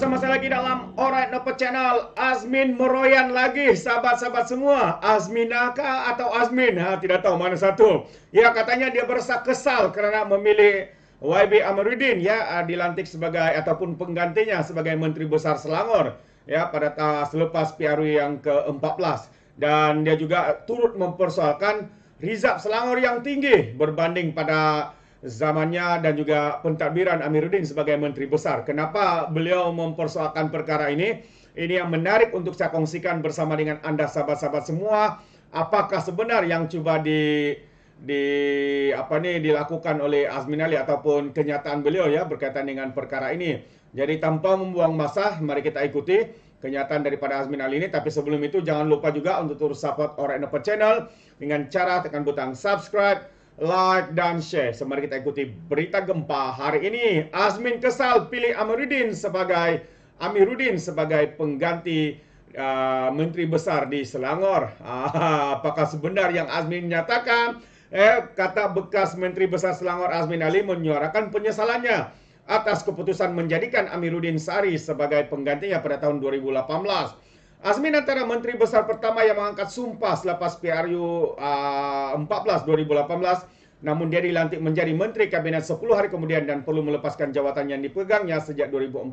bersama saya lagi dalam Alright Nopet Channel. Azmin meroyan lagi, sahabat-sahabat semua. Azminaka atau Azmin? Tidak tahu mana satu. Ya, katanya dia berasa kesal kerana memilih YB Amiruddin dilantik sebagai ataupun penggantinya sebagai Menteri Besar Selangor pada selepas PRU yang ke-14. Dan dia juga turut mempersoalkan Rizab Selangor yang tinggi berbanding pada zamannya dan juga pentadbiran Amiruddin sebagai Menteri Besar. Kenapa beliau mempersoalkan perkara ini? Ini yang menarik untuk saya kongsikan bersama dengan anda sahabat-sahabat semua. Apakah sebenar yang cuba dilakukan oleh Azmin Ali ataupun kenyataan beliau berkaitan dengan perkara ini. Jadi tanpa membuang masa, mari kita ikuti kenyataan daripada Azmin Ali ini. Tapi sebelum itu jangan lupa juga untuk terus support Alright Nopet Channel dengan cara tekan butang subscribe, like dan share. So, mari kita ikuti berita gempa hari ini. Azmin kesal pilih Amiruddin sebagai pengganti Menteri Besar di Selangor. Apakah sebenar yang Azmin nyatakan? Kata bekas Menteri Besar Selangor Azmin Ali menyuarakan penyesalannya atas keputusan menjadikan Amiruddin Sari sebagai penggantinya pada tahun 2018. Azmin antara Menteri Besar pertama yang mengangkat sumpah selepas PRU 14 2018, namun dia dilantik menjadi Menteri Kabinet 10 hari kemudian dan perlu melepaskan jawatan yang dipegangnya sejak 2014.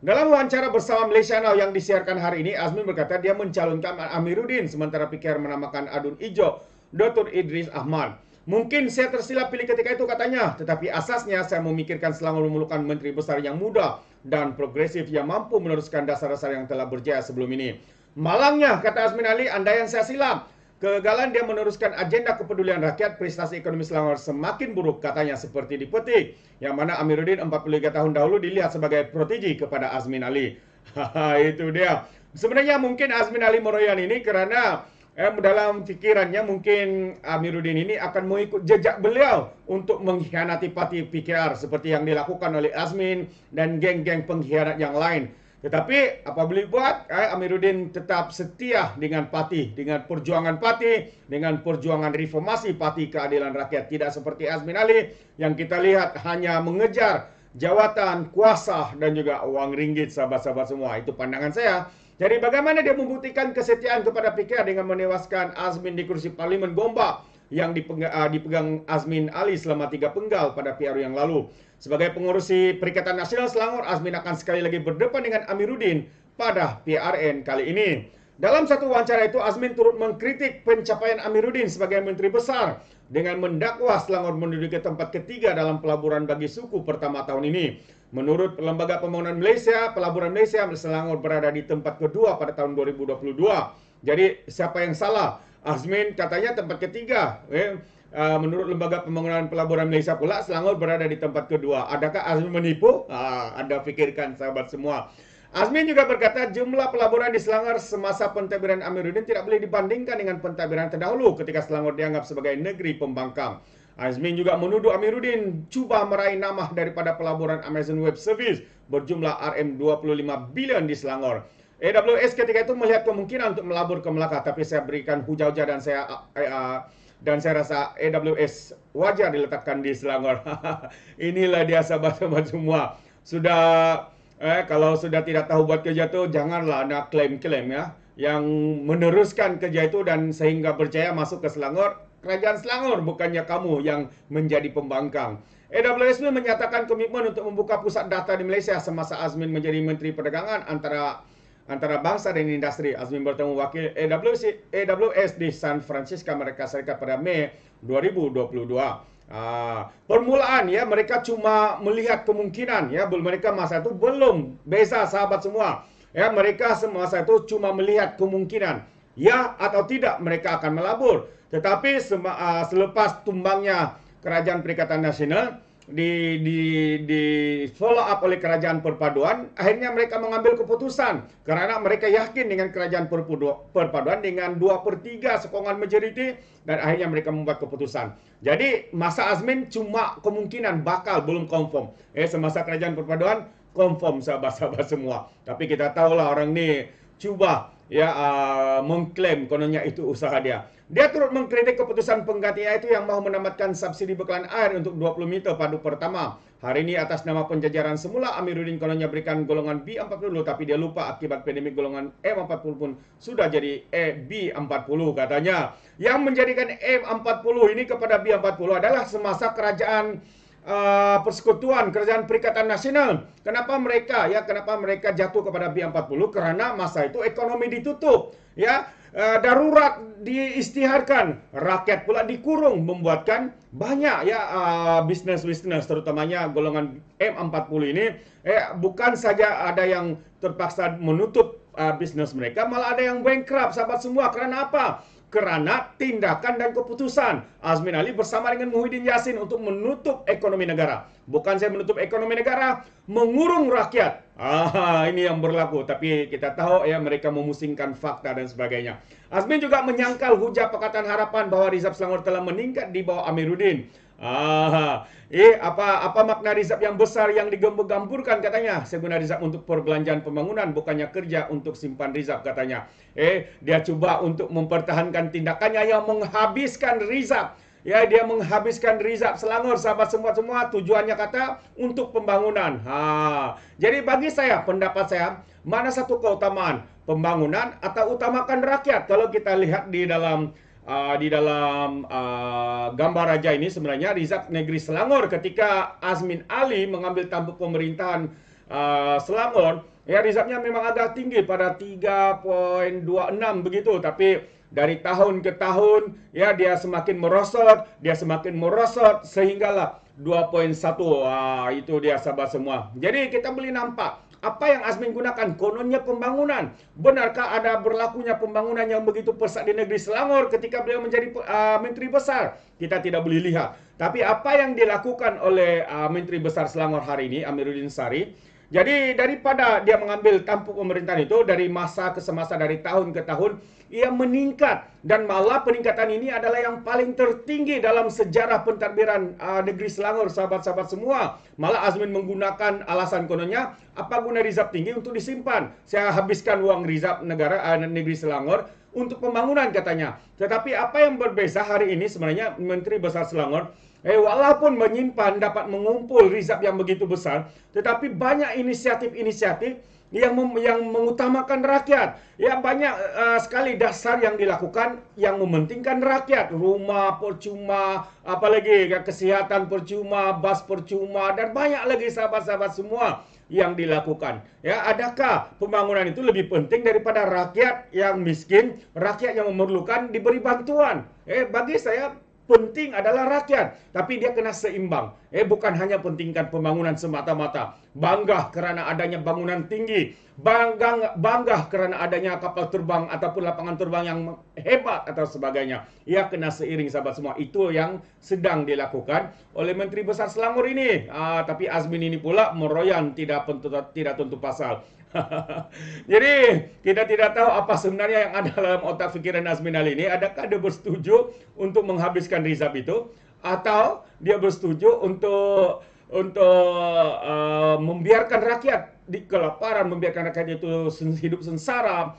Dalam wawancara bersama Malaysia Now yang disiarkan hari ini, Azmin berkata dia mencalonkan Amiruddin sementara PKR menamakan Adun Ijo Dr. Idris Ahmad. Mungkin saya tersilap pilih ketika itu katanya, tetapi asasnya saya memikirkan Selangor memerlukan Menteri Besar yang muda dan progresif yang mampu meneruskan dasar-dasar yang telah berjaya sebelum ini. Malangnya, kata Azmin Ali, andaian saya silap. Kegagalan dia meneruskan agenda kepedulian rakyat, prestasi ekonomi Selangor semakin buruk katanya seperti dipetik. Yang mana Amiruddin 43 tahun dahulu dilihat sebagai protegi kepada Azmin Ali. Itu dia. Sebenarnya mungkin Azmin Ali meroyan ini kerana dalam fikirannya mungkin Amiruddin ini akan mengikut jejak beliau untuk mengkhianati parti PKR seperti yang dilakukan oleh Azmin dan geng-geng pengkhianat yang lain. Tetapi apa boleh buat, Amiruddin tetap setia dengan parti, dengan perjuangan parti, dengan perjuangan reformasi parti keadilan rakyat. Tidak seperti Azmin Ali yang kita lihat hanya mengejar jawatan, kuasa dan juga uang ringgit, sahabat-sahabat semua. Itu pandangan saya. Jadi bagaimana dia membuktikan kesetiaan kepada PKR dengan menewaskan Azmin di kursi Parlimen Gombak yang dipegang Azmin Ali selama 3 penggal pada PRU yang lalu. Sebagai pengurusi Perikatan Nasional Selangor, Azmin akan sekali lagi berdepan dengan Amiruddin pada PRN kali ini. Dalam satu wawancara itu, Azmin turut mengkritik pencapaian Amiruddin sebagai Menteri Besar dengan mendakwa Selangor menduduki tempat ketiga dalam pelaburan bagi suku pertama tahun ini. Menurut Lembaga Pembangunan Malaysia, Pelaburan Malaysia, Selangor berada di tempat kedua pada tahun 2022. Jadi siapa yang salah? Azmin katanya tempat ketiga. Menurut Lembaga Pembangunan Pelaburan Malaysia pula, Selangor berada di tempat kedua. Adakah Azmin menipu? Anda fikirkan sahabat semua. Azmin juga berkata jumlah pelaburan di Selangor semasa pentadbiran Amiruddin tidak boleh dibandingkan dengan pentadbiran terdahulu ketika Selangor dianggap sebagai negeri pembangkang. Azmin juga menuduh Amiruddin cuba meraih nama daripada pelaburan Amazon Web Service berjumlah RM25 bilion di Selangor. AWS ketika itu melihat kemungkinan untuk melabur ke Melaka, tapi saya berikan hujah-hujah dan saya rasa AWS wajar diletakkan di Selangor. Inilah dia sahabat-sahabat semua. Kalau sudah tidak tahu buat kerja itu, janganlah nak klaim-klaim yang meneruskan kerja itu dan sehingga berjaya masuk ke Selangor. Kerajaan Selangor, bukannya kamu yang menjadi pembangkang. AWS menyatakan komitmen untuk membuka pusat data di Malaysia semasa Azmin menjadi Menteri Perdagangan antara bangsa dan industri. Azmin bertemu wakil AWS di San Francisco, Amerika Serikat pada Mei 2022. Permulaan mereka cuma melihat kemungkinan mereka masa itu belum beza sahabat semua. Mereka semasa itu cuma melihat kemungkinan ya atau tidak mereka akan melabur. Tetapi selepas tumbangnya Kerajaan Perikatan Nasional di follow up oleh Kerajaan Perpaduan, akhirnya mereka mengambil keputusan karena mereka yakin dengan Kerajaan Perpaduan dengan 2/3 sokongan majoriti dan akhirnya mereka membuat keputusan. Jadi masa Azmin cuma kemungkinan bakal belum confirm. Semasa Kerajaan Perpaduan confirm sahabat-sahabat semua. Tapi kita tahulah orang ni cuba mengklaim kononnya itu usaha dia. Dia turut mengkritik keputusan pengganti itu yang mahu menamatkan subsidi bekalan air untuk 20 meter padu pertama. Hari ini atas nama penjajaran semula Amiruddin kononnya berikan golongan B40, tapi dia lupa akibat pandemik golongan E40 pun sudah jadi B40 katanya. Yang menjadikan E40 ini kepada B40 adalah semasa kerajaan Persekutuan Kerajaan Perikatan Nasional. Kenapa mereka jatuh kepada B40? Karena masa itu ekonomi ditutup, darurat diisytiharkan, rakyat pula dikurung, membuatkan banyak bisnes-bisnes, terutamanya golongan M40 ini bukan saja ada yang terpaksa menutup bisnes mereka, malah ada yang bankrupt, sahabat semua. Karena apa? Karena tindakan dan keputusan Azmin Ali bersama dengan Muhyiddin Yassin untuk menutup ekonomi negara. Bukan saya menutup ekonomi negara, mengurung rakyat. Ini yang berlaku. Tapi kita tahu mereka memusingkan fakta dan sebagainya. Azmin juga menyangkal hujah Pakatan Harapan bahwa Rizab Selangor telah meningkat di bawah Amiruddin. Apa makna rizab yang besar yang digambur-gamburkan katanya? Seguna rizab untuk perbelanjaan pembangunan, bukannya kerja untuk simpan rizab katanya. Dia coba untuk mempertahankan tindakannya yang menghabiskan rizab. Dia menghabiskan Rizab Selangor, sahabat semua tujuannya kata untuk pembangunan. Jadi bagi saya, pendapat saya, mana satu keutamaan, pembangunan atau utamakan rakyat? Kalau kita lihat di dalam gambar raja ini, sebenarnya Rizab Negeri Selangor ketika Azmin Ali mengambil tampuk pemerintahan Selangor, Rizabnya memang agak tinggi pada 3.26 begitu, tapi dari tahun ke tahun dia semakin merosot sehinggalah 2.1. Itu dia sahabat semua. Jadi kita boleh nampak apa yang Azmin gunakan, kononnya pembangunan. Benarkah ada berlakunya pembangunan yang begitu pesat di negeri Selangor ketika beliau menjadi Menteri Besar? Kita tidak boleh lihat. Tapi apa yang dilakukan oleh Menteri Besar Selangor hari ini, Amiruddin Sari, jadi daripada dia mengambil tampuk pemerintahan itu dari masa ke semasa, dari tahun ke tahun, ia meningkat. Dan malah peningkatan ini adalah yang paling tertinggi dalam sejarah pentadbiran negeri Selangor, sahabat-sahabat semua. Malah Azmin menggunakan alasan kononnya, apa guna Rizab tinggi untuk disimpan? Saya habiskan uang Rizab negeri Selangor untuk pembangunan katanya. Tetapi apa yang berbeza hari ini sebenarnya Menteri Besar Selangor, walaupun menyimpan dapat mengumpul Rizab yang begitu besar, tetapi banyak inisiatif-inisiatif yang mengutamakan rakyat. Banyak sekali dasar yang dilakukan yang mementingkan rakyat. Rumah percuma, apalagi kesihatan percuma, bas percuma, dan banyak lagi sahabat-sahabat semua yang dilakukan. Adakah pembangunan itu lebih penting daripada rakyat yang miskin, rakyat yang memerlukan diberi bantuan? Bagi saya penting adalah rakyat, tapi dia kena seimbang. Bukan hanya pentingkan pembangunan semata-mata. Bangga kerana adanya bangunan tinggi, bangga kerana adanya kapal terbang ataupun lapangan terbang yang hebat atau sebagainya. Ia kena seiring sahabat semua. Itu yang sedang dilakukan oleh Menteri Besar Selangor ini. Tapi Azmin ini pula meroyan tidak tentu pasal. Jadi kita tidak tahu apa sebenarnya yang ada dalam otak fikiran Azmin Ali ini. Adakah dia bersetuju untuk menghabiskan Rizab itu, atau dia bersetuju untuk membiarkan rakyat di kelaparan, membiarkan rakyat itu hidup sengsara,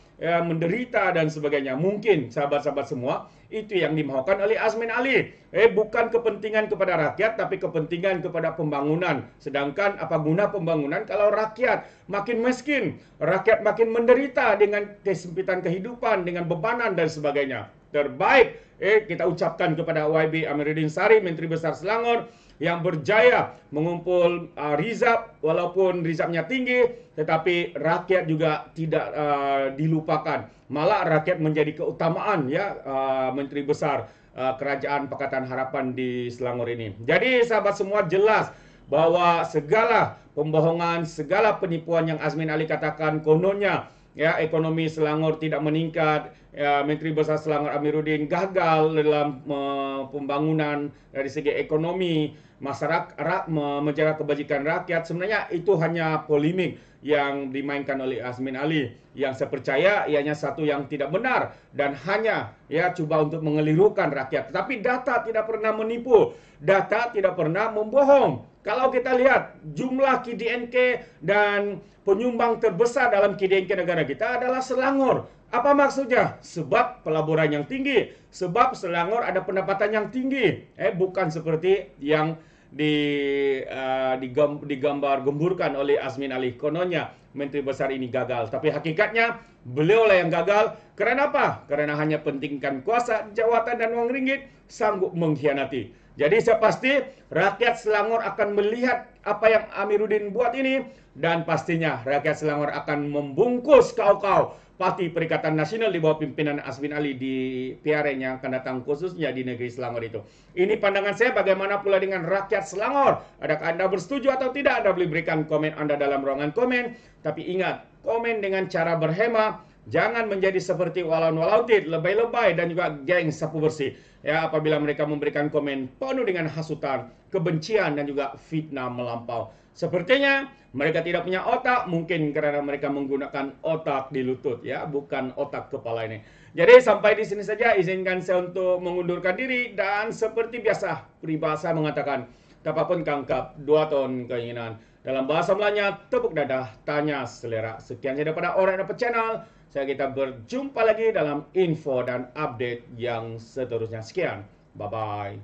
menderita dan sebagainya. Mungkin sahabat-sahabat semua, itu yang dimaukan oleh Azmin Ali. Bukan kepentingan kepada rakyat, tapi kepentingan kepada pembangunan. Sedangkan apa guna pembangunan kalau rakyat makin miskin, rakyat makin menderita dengan kesempitan kehidupan, dengan bebanan dan sebagainya. Terbaik kita ucapkan kepada YB Amiruddin Sari, Menteri Besar Selangor, yang berjaya mengumpul Rizab, walaupun Rizabnya tinggi, tetapi rakyat juga tidak dilupakan. Malah rakyat menjadi keutamaan Menteri Besar Kerajaan Pakatan Harapan di Selangor ini. Jadi sahabat semua, jelas bahwa segala pembohongan, segala penipuan yang Azmin Ali katakan kononnya ekonomi Selangor tidak meningkat, Menteri Besar Selangor Amiruddin gagal dalam pembangunan dari segi ekonomi, masyarakat menjaga kebajikan rakyat. Sebenarnya itu hanya polemik yang dimainkan oleh Azmin Ali. Yang saya percaya ianya satu yang tidak benar dan hanya coba untuk mengelirukan rakyat. Tetapi data tidak pernah menipu, data tidak pernah membohong. Kalau kita lihat jumlah KDNK dan penyumbang terbesar dalam KDNK negara kita adalah Selangor. Apa maksudnya? Sebab pelaburan yang tinggi, sebab Selangor ada pendapatan yang tinggi. Bukan seperti yang digambar gemburkan oleh Azmin Ali. Kononnya Menteri Besar ini gagal, tapi hakikatnya beliau lah yang gagal. Karena apa? Karena hanya pentingkan kuasa, jawatan dan uang ringgit, sanggup mengkhianati. Jadi saya pasti rakyat Selangor akan melihat apa yang Amiruddin buat ini, dan pastinya rakyat Selangor akan membungkus kau-kau Parti Perikatan Nasional di bawah pimpinan Azmin Ali di PRN yang akan datang khususnya di negeri Selangor itu. Ini pandangan saya, bagaimana pula dengan rakyat Selangor? Adakah Anda bersetuju atau tidak? Anda boleh berikan komen Anda dalam ruangan komen. Tapi ingat, komen dengan cara berhema. Jangan menjadi seperti walaun-walautit, lebay-lebay dan juga geng sapu bersih. Ya, apabila mereka memberikan komen penuh dengan hasutan, kebencian dan juga fitnah melampau. Sepertinya mereka tidak punya otak, mungkin karena mereka menggunakan otak di lutut, ya, bukan otak kepala ini. Jadi sampai di sini saja, izinkan saya untuk mengundurkan diri, dan seperti biasa, peribahasa mengatakan, tapapun kangkap, 2 ton keinginan. Dalam bahasa Melanya, tepuk dadah, tanya selera. Sekian saja daripada Orang Dapat Channel. Kita berjumpa lagi dalam info dan update yang seterusnya. Sekian, bye-bye.